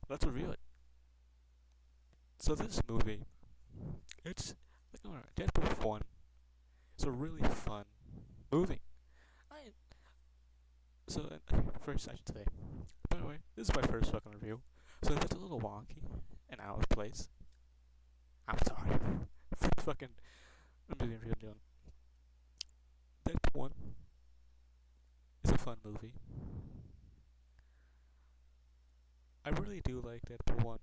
let's review it. So this movie, it's like Deadpool 1. It's a really fun movie. I first I should say. By the way, this is my first fucking review, so if it's a little wonky and out of place, I'm sorry. First fucking movie review I'm doing. Deadpool 1 is a fun movie. I really do like Deadpool 1.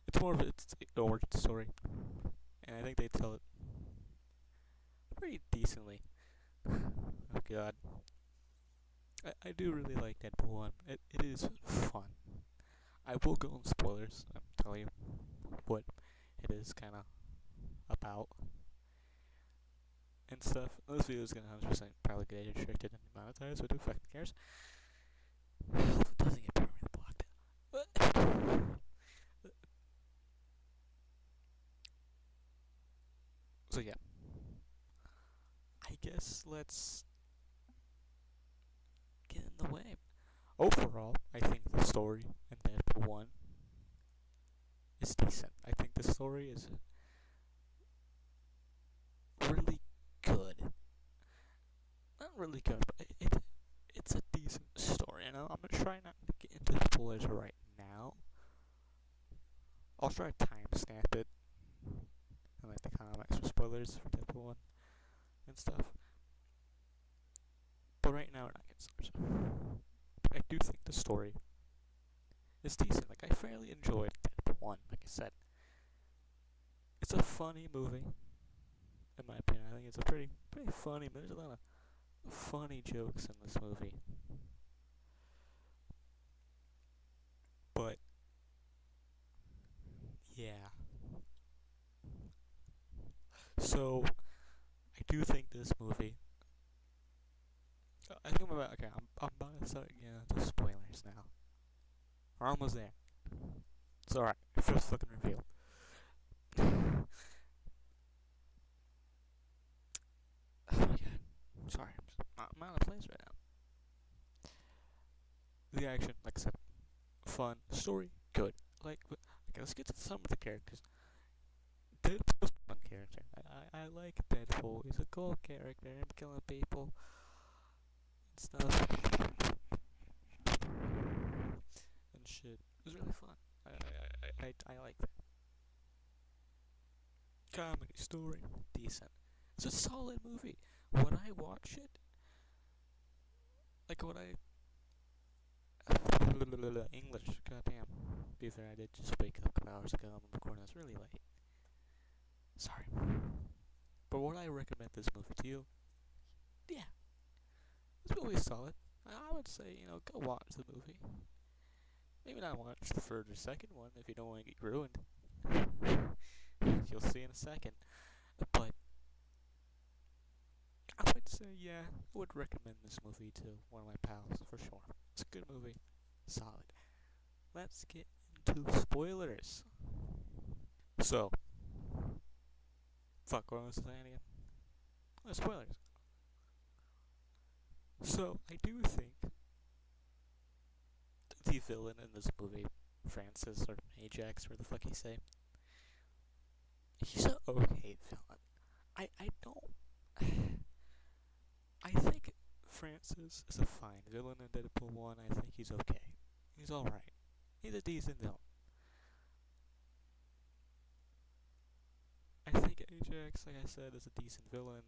It's more of its origin story, and I think they tell it pretty decently. Oh god. I do really like Deadpool 1. It is fun. I will go on spoilers. I'm telling you what it is kind of about and stuff. This video is gonna 100% probably get age restricted and monetized, so who fucking cares? I hope it doesn't get permanently blocked. So yeah, I guess let's get in the way. Overall, I think the story in Deadpool 1 is decent. I think the story is really good. Not really good, but it's a decent story. You know, I'm gonna try not to get into spoilers right now. I'll try to timestamp it and like the comics for spoilers for Deadpool 1 and stuff. But right now we're not getting spoilers. But I do think the story is decent. Like I fairly enjoyed Deadpool 1. Like I said, it's a funny movie. In my opinion, I think it's a pretty funny. There's a lot of funny jokes in this movie. But yeah. So I do think this movie. I think I'm about okay. I'm about to start getting into spoilers now. We're almost there. It's alright. First fucking reveal. Oh my god. Sorry, I'm out of place right now. The action, like I said, fun. Story, good. Okay, let's get to some of the characters. Deadpool's a fun character. I like Deadpool. He's a cool character. Him killing people and stuff and shit. It was really fun. I like that. Comedy, story, decent. It's a solid movie. When I watch it, like when I English, goddamn. Be fair, I did just wake up a couple hours ago. I'm recording this really late. Sorry. But would I recommend this movie to you? Yeah, this movie is solid. I would say, go watch the movie. Maybe not watch the first or second one if you don't want to get ruined. You'll see in a second. But I would say, yeah, I would recommend this movie to one of my pals for sure. It's a good movie. Solid. Let's get into spoilers. So, fuck, what was I saying again? Oh, spoilers. So, I do think the villain in this movie, Francis or Ajax, where the fuck he say, he's an okay villain. I don't. I think Francis is a fine villain in Deadpool 1. I think he's okay. He's alright. He's a decent villain. I think Ajax, like I said, is a decent villain.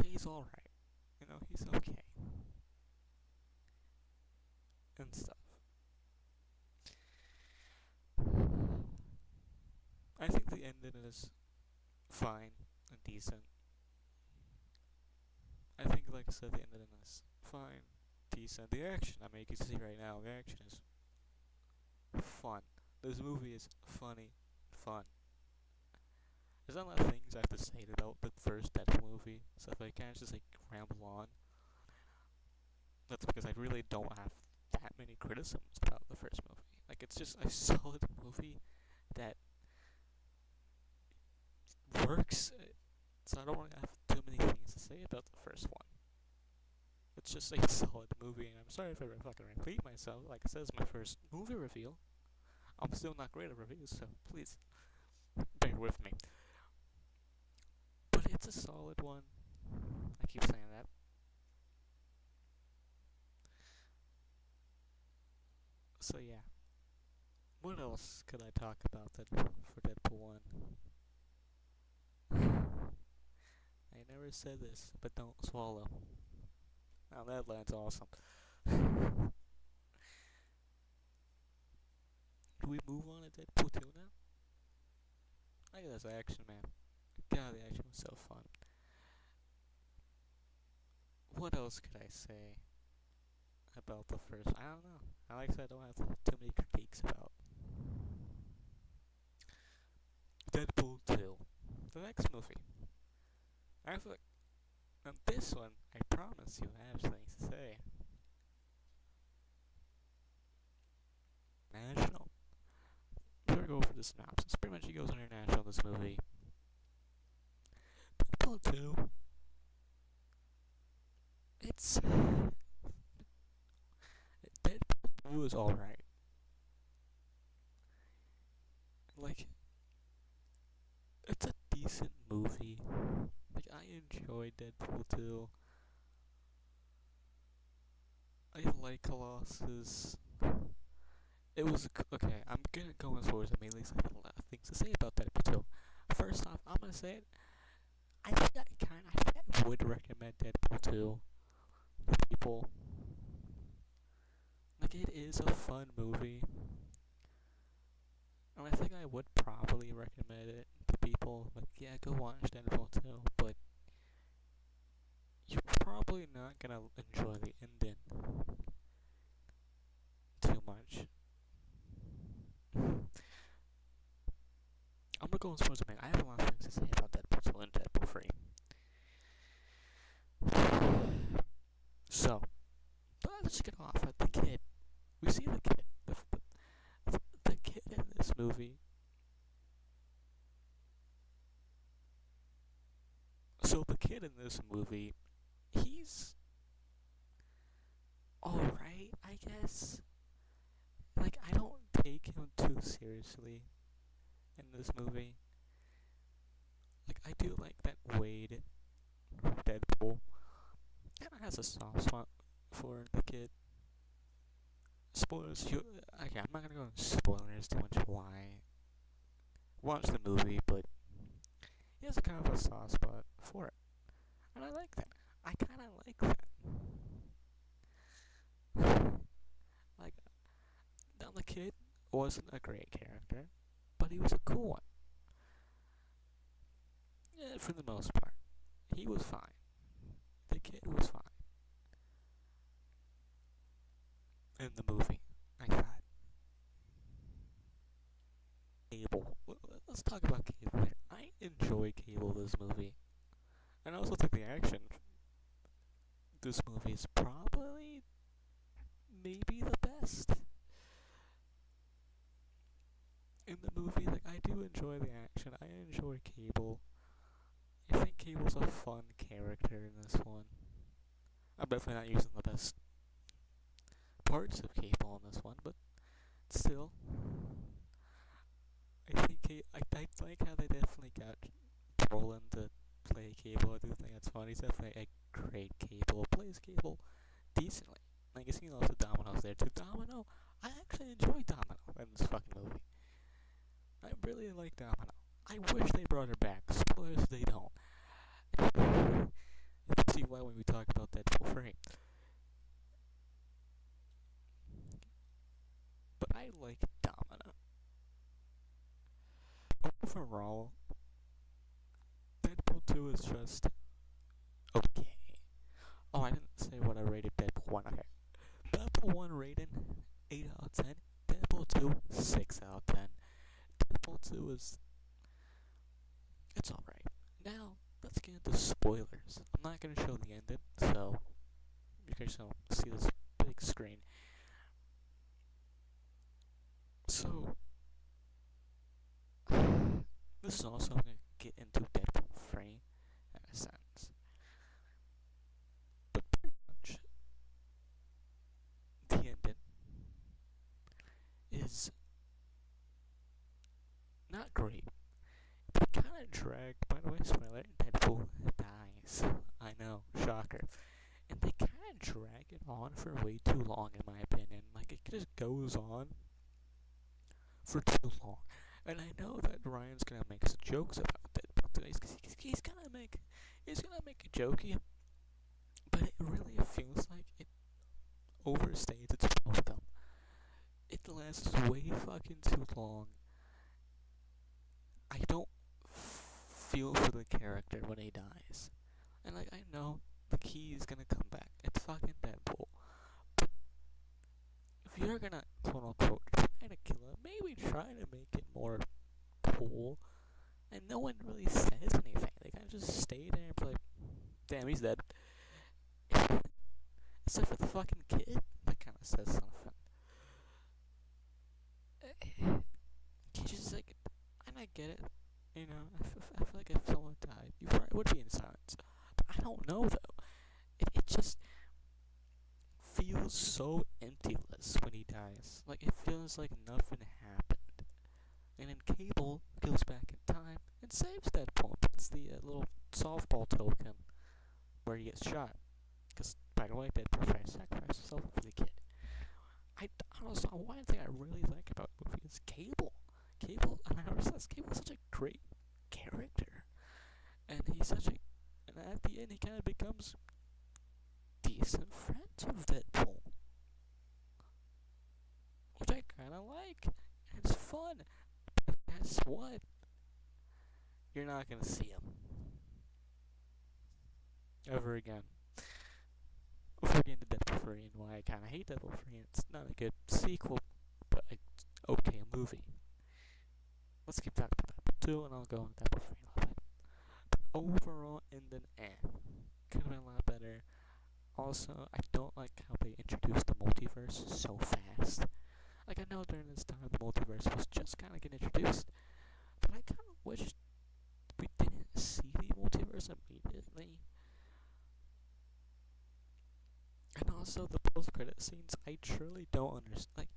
He's alright. He's okay. And stuff. I think the ending is fine and decent. I think, like I said, the ending is fine, decent. The action, I mean, you can see right now, the action is fun. This movie is funny, fun. There's not a lot of things I have to say about the first Deadpool movie, so if I can't just ramble on, that's because I really don't have that many criticisms about the first movie. Like, it's just a solid movie that works, so I don't really have too many things to say about the first one. It's just a solid movie, and I'm sorry if I fucking repeat myself. Like I said, it's my first movie review. I'm still not great at reviews, so please bear with me. But it's a solid one. I keep saying that. So yeah, what else could I talk about that for Deadpool 1? I never said this, but don't swallow. Now that line's awesome. Do we move on to Deadpool 2 now? I guess action, man. God, the action was so fun. What else could I say about the first? I don't know. Like I said, I don't have too many critiques about Deadpool 2. The next movie. I feel like on this one, I promise you, I have things to say. National. Before I go over the synopsis, pretty much he goes international in this movie. Deadpool 2. It's Deadpool 2 is alright. Like, it's a decent movie. Like, I enjoyed Deadpool 2. I like Colossus. It was okay. I'm gonna go as far as immediately because I have a lot of things to say about Deadpool 2. First off, I'm gonna say it. I would recommend Deadpool 2 to people. Like, it is a fun movie. And I think I would probably recommend it to people. Like, yeah, go watch Deadpool 2. But you're probably not gonna enjoy the ending too much. I'm gonna go as far as I have a lot of things to say about Deadpool 2 and Deadpool 3. So, let's get off at the kid. We see the kid. The kid in this movie. So the kid in this movie, he's alright, I guess. Like, I don't take him too seriously in this movie. Like, I do like that Wade from Deadpool kind of has a soft spot for the kid. Spoilers, okay, I'm not gonna go into spoilers too much why. Watch the movie, but he has a kind of a soft spot for it. And I like that. I kind of like that. Like, now the kid wasn't a great character, but he was a cool one. Yeah, for the most part. He was fine. The kid was fine. In the movie, I thought. Cable. Let's talk about Cable. I enjoy Cable this movie. And I also think the action this movie is probably maybe the best in the movie. Like, I do enjoy the action. I enjoy Cable. I think Cable's a fun character in this one. I'm definitely not using the best parts of Cable in this one, but still, I think I like how they definitely got Brolin to play Cable. I do think that's fun. He's definitely a great Cable. Plays Cable decently. I guess you can also Domino's there too. Domino, I actually enjoy Domino in this fucking movie. I really like Domino. I wish they brought her back. Spoilers, they don't. You can see why when we talk about Deadpool 3. But I like Domino. Overall, Deadpool 2 is just okay. Oh, I didn't say what I rated Deadpool 1. Okay. Deadpool 1 rating 8 out of 10. Deadpool 2, 6 out of 10. Deadpool 2 is. It's alright. Now, let's get into spoilers. I'm not going to show the ending, so you guys don't see this big screen. So, this is also going to get into Deadpool 3 in a sense. But pretty much, the ending is dragged. By the way, spoiler: Deadpool dies. I know, shocker. And they kind of drag it on for way too long, in my opinion. Like it just goes on for too long. And I know that Ryan's gonna make some jokes about Deadpool today. He's gonna make a jokey, but it really feels like it overstays its welcome. It lasts way fucking too long. I don't feel for the character when he dies. And like I know the key is gonna come back. It's fucking Deadpool. But if you're gonna quote unquote try to kill him, maybe try to make it more cool. And no one really says anything. They kinda just stay there and be like, damn, he's dead. Except for the fucking kid that kinda says something. He just like, and I get it. You know, I feel like if someone died, you probably would be in silence. But I don't know though. It just feels so emptyless when he dies. Like it feels like nothing happened. And then Cable goes back in time and saves Deadpool. It's the little softball token where he gets shot. Because, by the way, Deadpool tries to sacrifice himself for the kid. I honestly, one thing I really like about the movie is Cable. Cable, and I noticed that Cable's such a great character. And he's such a. And at the end, he kind of becomes decent friends with Deadpool. Which I kind of like. And it's fun. But guess what? You're not going to see him. Ever again. Before getting to Deadpool 3 and why I kind of hate Deadpool 3, it's not a good sequel, but it's okay movie. Let's keep talking about Deadpool 2 and I'll go on Deadpool 3 a little bit. But overall, in the end, could have been a lot better. Also, I don't like how they introduced the multiverse so fast. Like, I know during this time the multiverse was just kind of getting introduced, but I kind of wish we didn't see the multiverse immediately. And also the post-credit scenes, I truly don't understand.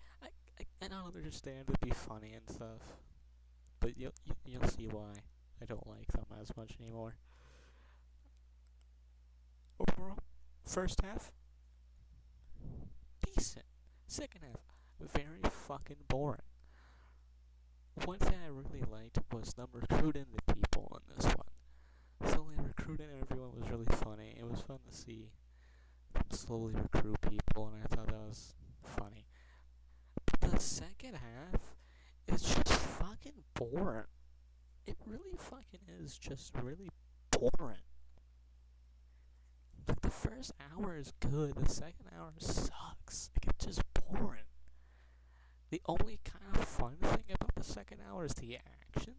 Like, I don't understand it'd be funny and stuff, but you'll see why I don't like them as much anymore. Overall, first half decent. Second half very fucking boring. One thing I really liked was them recruiting the people in this one. Slowly recruiting everyone was really funny. It was fun to see them slowly recruit people, and I thought that was funny. But the second half is just fucking boring. It really fucking is just really boring. Like the first hour is good, the second hour sucks. Like it's just boring. The only kind of fun thing about the second hour is the action.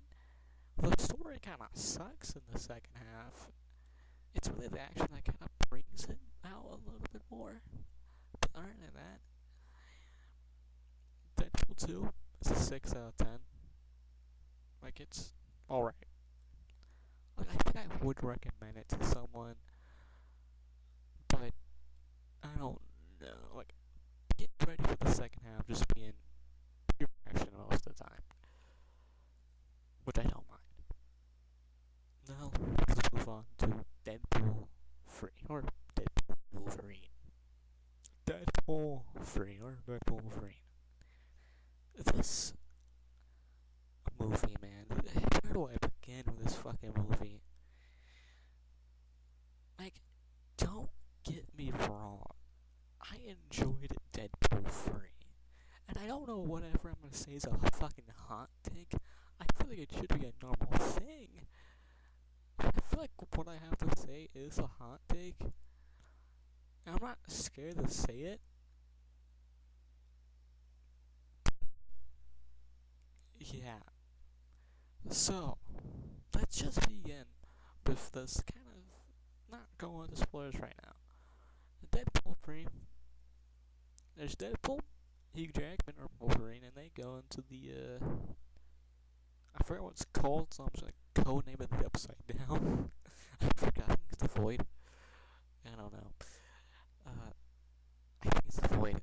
The story kind of sucks in the second half. It's really the action that kind of brings it out a little bit more. But other than that, Deadpool 2 is a 6 out of 10. Like, it's alright. Like, I think I would recommend it to someone, but I don't know. Like, get ready for the second half just being pure action most of the time, which I don't mind. Now, let's move on to Deadpool 3, or Deadpool Wolverine. Deadpool 3, or Deadpool Wolverine. This movie, man. Where do I begin with this fucking movie? Like, don't get me wrong. I enjoyed Deadpool 3. And I don't know whatever I'm gonna say is a fucking hot take. I feel like it should be a normal thing. I feel like what I have to say is a hot take. And I'm not scared to say it. Yeah. So, let's just begin with this kind of not going into spoilers right now. Deadpool 3. There's Deadpool, Hugh Jackman, or Wolverine, and they go into the, I forgot what it's called, so I'm just gonna codename it the Upside Down. I forgot, I think it's the Void. I don't know. I think it's the Void.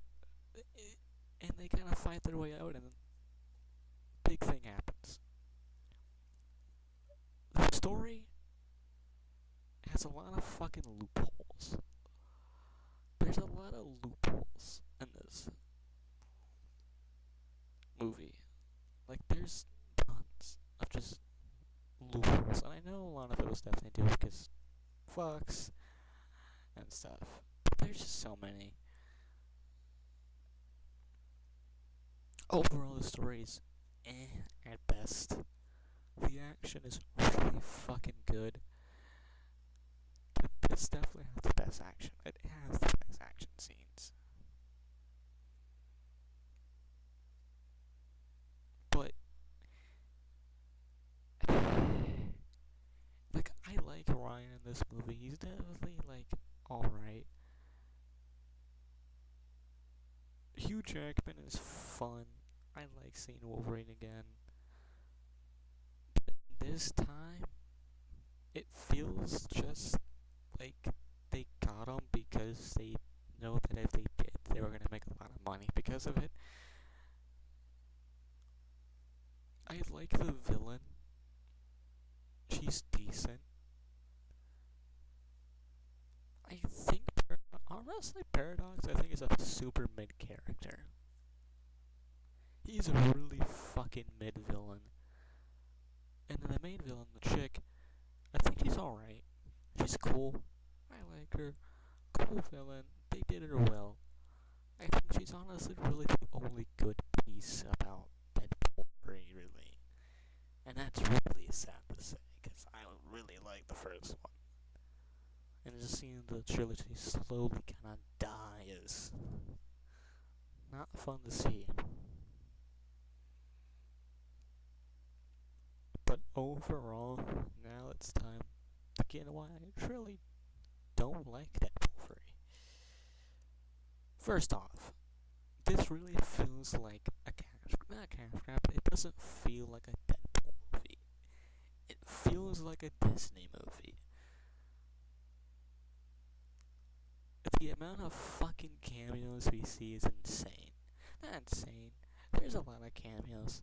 And they kind of fight their way out, and big thing happens. The has a lot of fucking loopholes. There's a lot of loopholes in this movie. Like, there's tons of just loopholes. And I know a lot of it was definitely due because fucks and stuff. But there's just so many. Overall, the story's at best. The action is really fucking good. This definitely has the best action. It has the best action scenes. But, like, I like Ryan in this movie. He's definitely, like, alright. Hugh Jackman is fun. I like seeing Wolverine again. But this time, it feels just like they got him because they know that if they did, they were gonna make a lot of money because of it. I like the villain. She's decent. I think, honestly, Paradox, I think, is a super mid character. He's a really fucking mid villain. And then the main villain, the chick, I think she's alright. She's cool. I like her. Cool villain. They did her well. I think she's honestly really the only good piece about Deadpool 3, really. And that's really sad to say, because I really like the first one. And just seeing the trilogy slowly kind of die is not fun to see. But overall, now it's time to get why I truly don't like Deadpool 3. First off, this really feels like a not a cash grab, but it doesn't feel like a Deadpool movie. It feels like a Disney movie. The amount of fucking cameos we see is insane. Not insane. There's a lot of cameos.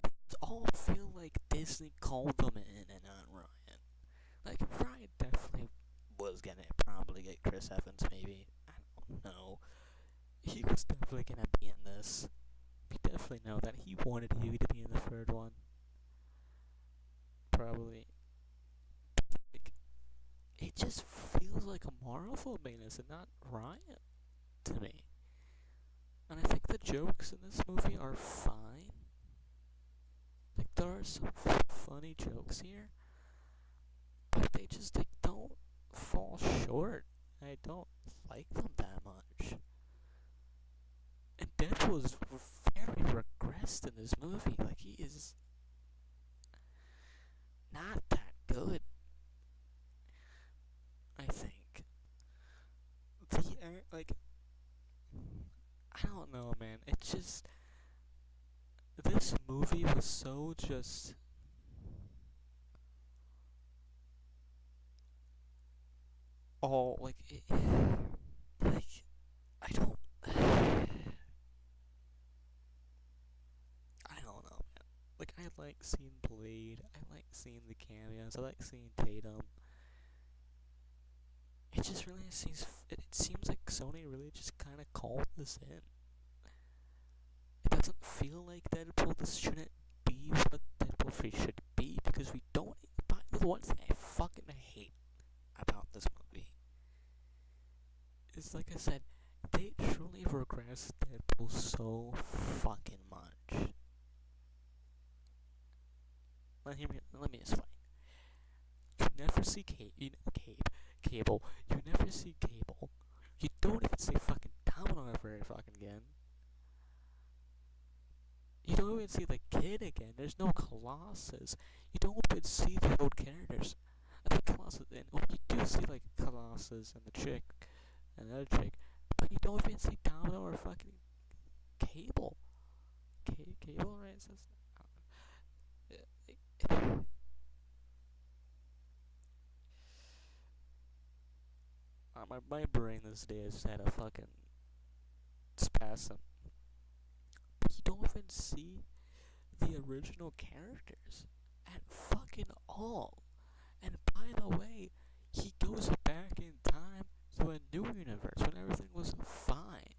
They all feel like Disney called them in and not Ryan. Like, Ryan definitely was gonna probably get Chris Evans, maybe. I don't know. He was definitely gonna be in this. We definitely know that he wanted Huey to be in the third one. Probably. Like, it just feels like a Marvel made this and not Ryan to me. And I think the jokes in this movie are fine. Like, there are some funny jokes here, but they just don't fall short. I don't like them that much. And Deadpool is very regressed in this movie. Like, he is not that good, I think. Like, I don't know, man. It's just, this movie was so just all, like, like, I don't, I don't know, man. Like, I like seeing Blade, I like seeing the cameos, I like seeing Tatum. It just really seems like Sony really just kind of called this in. It doesn't feel like Deadpool. This shouldn't be what Deadpool 3 should be, because we don't. The one thing I fucking hate about this movie is, like I said, they truly regressed Deadpool so fucking much. Let me explain. You never see Cable. You never see Cable. You don't even see fucking Domino ever fucking again. You don't even see the kid again. There's no Colossus. You don't even see the old characters. I think Colossus, and you do see like Colossus and the chick and the other chick, but you don't even see Domino or fucking Cable. Cable, right? It says, my brain this day has had a fucking spasm. But you don't even see the original characters at fucking all. And by the way, he goes back in time to a new universe when everything was fine.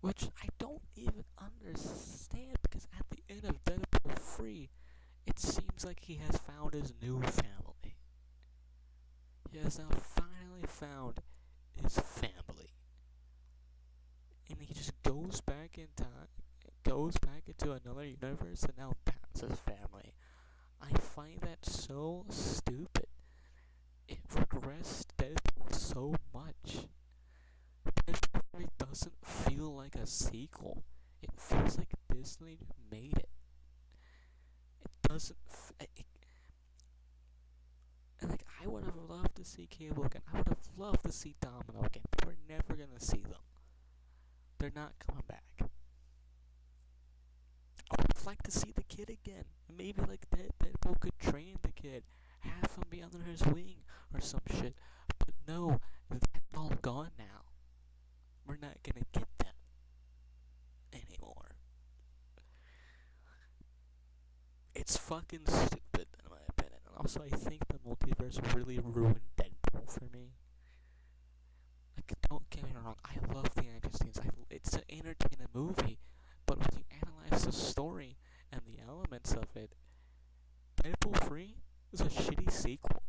Which I don't even understand because at the end of Deadpool 3, it seems like he has found his new family. He has now finally found his family. And he just goes back in time, goes back into another universe, and now that's his family. I find that so stupid. It regressed Deadpool so much. Deadpool 3 doesn't feel like a sequel. It feels like Disney made it. It doesn't. Like, I would have loved to see Cable again. I would have loved to see Domino again. But we're never gonna see them. They're not coming back. I would have liked to see the kid again. Maybe like Deadpool could train the kid, have him be under his wing or some shit. But no, that's all gone now. We're not gonna get them anymore. It's fucking stupid in my opinion. And also, I think the multiverse really ruined Deadpool for me. Like, don't get me wrong, I love the action scenes. It's an entertaining movie, but when you analyze the story and the elements of it, Deadpool 3 is a shitty sequel,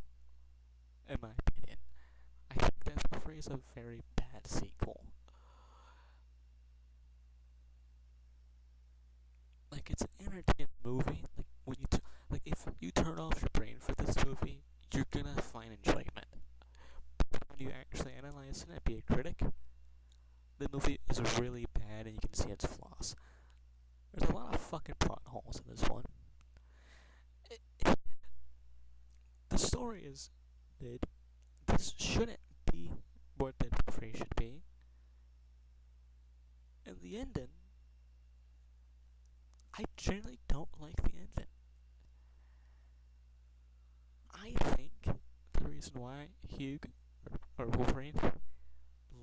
in my opinion. I think Deadpool 3 is a very bad sequel. Like, it's an entertaining movie. Like, when like, if you turn off your brain for this movie, you're gonna find enjoyment. But when you actually analyze it and be a critic, the movie is really bad and you can see its flaws. There's a lot of fucking plot holes in this one. The story is mid. This shouldn't be what Deadpool 3 should be. And the ending, I generally don't like the ending. I think the reason why Hugh or Wolverine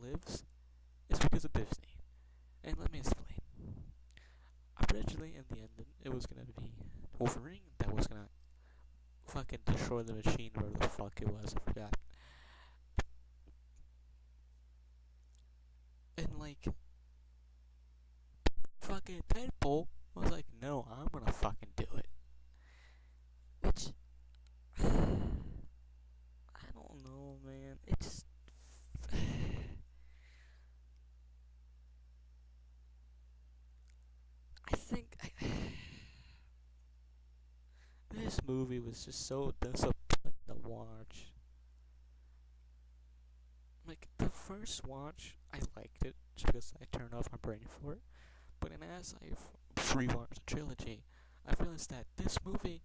lives is because of Disney. And let me explain. Originally, in the ending, it was gonna be Wolverine that was gonna fucking destroy the machine, wherever the fuck it was, I forgot. And like, fucking Deadpool was like, no, I'm gonna fucking do it. Which, I don't know, man. It just. I think. This movie was just so disappointing to watch. Like, the first watch, I liked it just because I turned off my brain for it. But then as I rewatched the trilogy, I realized that this movie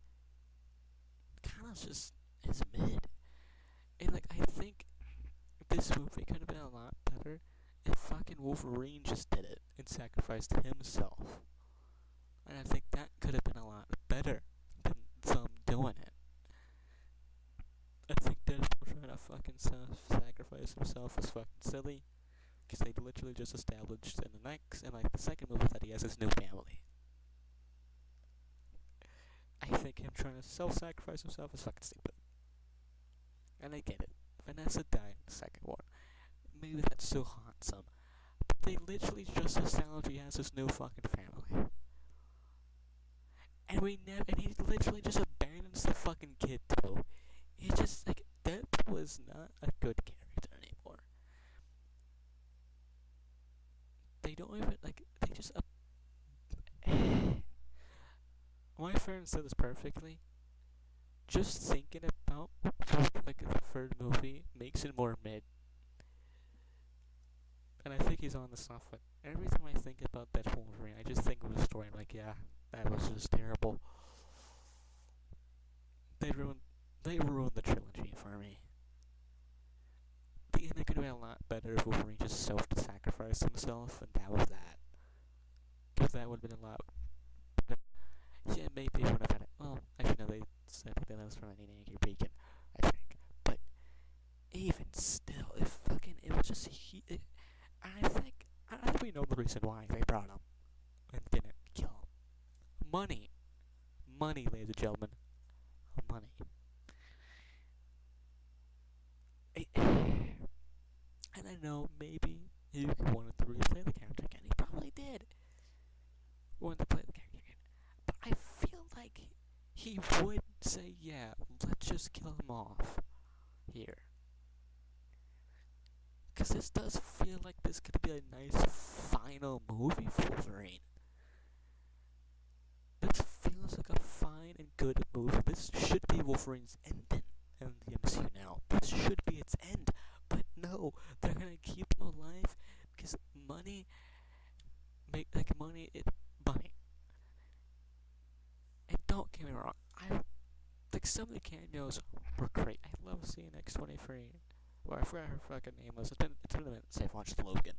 kind of just is mid. And like, I think this movie could have been a lot better if fucking Wolverine just did it and sacrificed himself. And I think that could have been a lot better than them doing it. I think Deadpool trying to fucking sacrifice himself was fucking silly. Because they literally just established in the second movie that he has his new family. I think him trying to self-sacrifice himself is fucking stupid. And I get it. Vanessa died in the second one. Maybe that's so handsome. But they literally just established he has his new fucking family. And he literally just abandons the fucking kid too. He just, like, Deadpool is not a good character anymore. They don't even, like, they just, my friend said this perfectly. Just thinking about, like, the third movie makes it more mid. And I think he's on the soft foot. Every time I think about Deadpool Wolverine, I just think of the story. I'm like, yeah, that was just terrible. They ruined the trilogy for me. The ending could have been a lot better if Wolverine just self-sacrificed himself, and that was that. Because that would have been a lot better. Yeah, maybe they would have had it. Well, actually, no, they said that was from an Angry Bacon, I think. But even still, if fucking it was just I think we know the reason why they brought him and didn't kill him. Money, ladies and gentlemen, money. would say, yeah, let's just kill him off here. Because this does feel like this could be a nice final movie for Wolverine. This feels like a fine and good movie. This should be Wolverine's ending in the MCU now. This should be its end. But no, they're gonna keep him alive because money, money. And don't get me wrong, I like some of the cameos were great. I love seeing X-23. Well, I forgot her fucking name was. It's been a minute since I've watched Logan.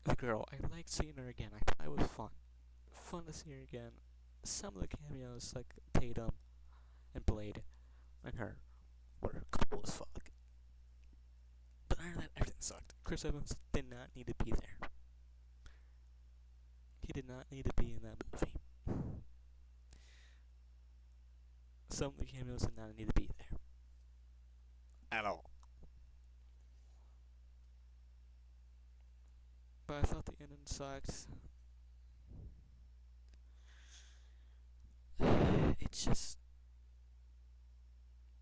The girl, I liked seeing her again. I thought it was fun. Fun to see her again. Some of the cameos, like Tatum and Blade and her, were cool as fuck. But other than that, everything sucked. Chris Evans did not need to be there. He did not need to be in that movie. Some of the cameos did not need to be there. At all. But I thought the ending sucked. It's just,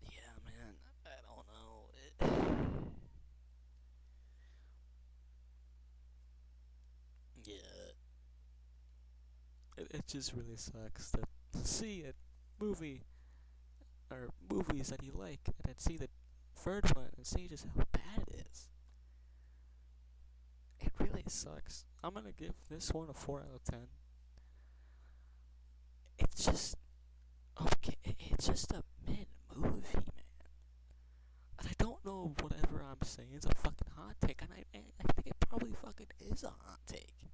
yeah, man. I don't know. Yeah. It just really sucks to see a movie or movies that you like and then see the third one and see just how bad it is. It really sucks. I'm gonna give this one a 4 out of 10. It's just okay. It's just a mid movie, man. And I don't know whatever I'm saying is a fucking hot take, and I think it probably fucking is a hot take.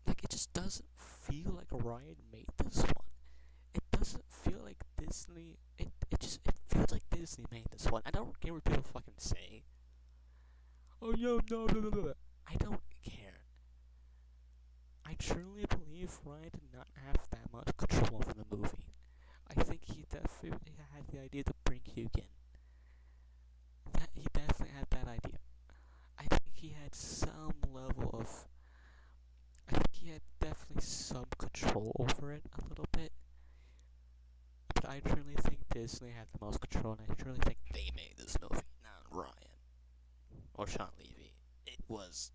Like it just doesn't feel like Ryan made this one. It doesn't feel like Disney. It feels like Disney made this one. I don't care what people fucking say. Oh yo no no no no. I don't care. I truly believe Ryan did not have that much control over the movie. I think he definitely had the idea to bring Hugh in. That he definitely had that idea. I think he had some level of. I think he had definitely some control over it a little bit. But I truly think Disney had the most control, and I truly think they made this movie, not Ryan or Sean Levy. It was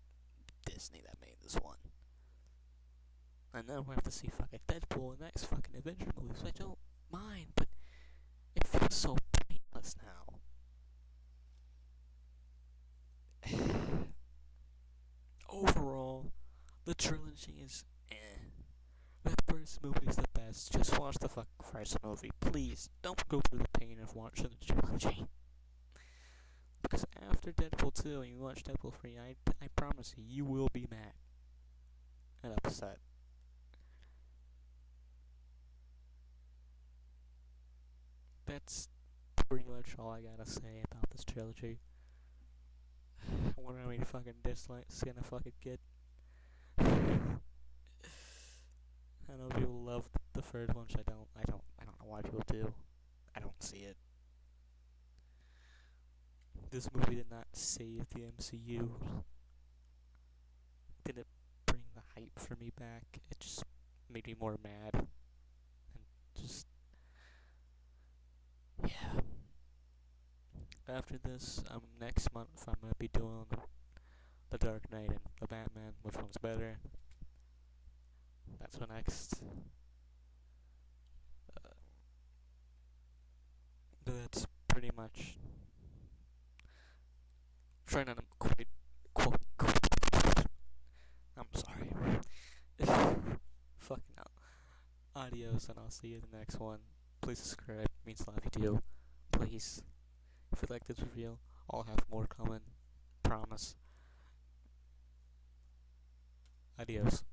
Disney that made this one. And then we'll have to see fucking Deadpool and next fucking Avenger movies, which I don't mind, but it feels so pointless now. Overall, the trilogy is eh. The first movie is the best. Just watch the fucking first movie. Please, don't go through the pain of watching the trilogy. Because after Deadpool 2 and you watch Deadpool 3, I promise you, you will be mad and upset. That's pretty much all I gotta say about this trilogy. I wonder how many fucking dislikes gonna fucking get. I know people love the third one, which I don't know why people do. I don't see it. This movie did not save the MCU. Didn't bring the hype for me back. It just made me more mad. And just, yeah. After this, next month I'm gonna be doing the Dark Knight and the Batman. Which one's better? That's what next. That's pretty much trying to quote. I'm sorry. Fucking hell. Adios, and I'll see you in the next one. Please subscribe. It means a lot if you do. Please. If you like this review, I'll have more coming. Promise. Adios.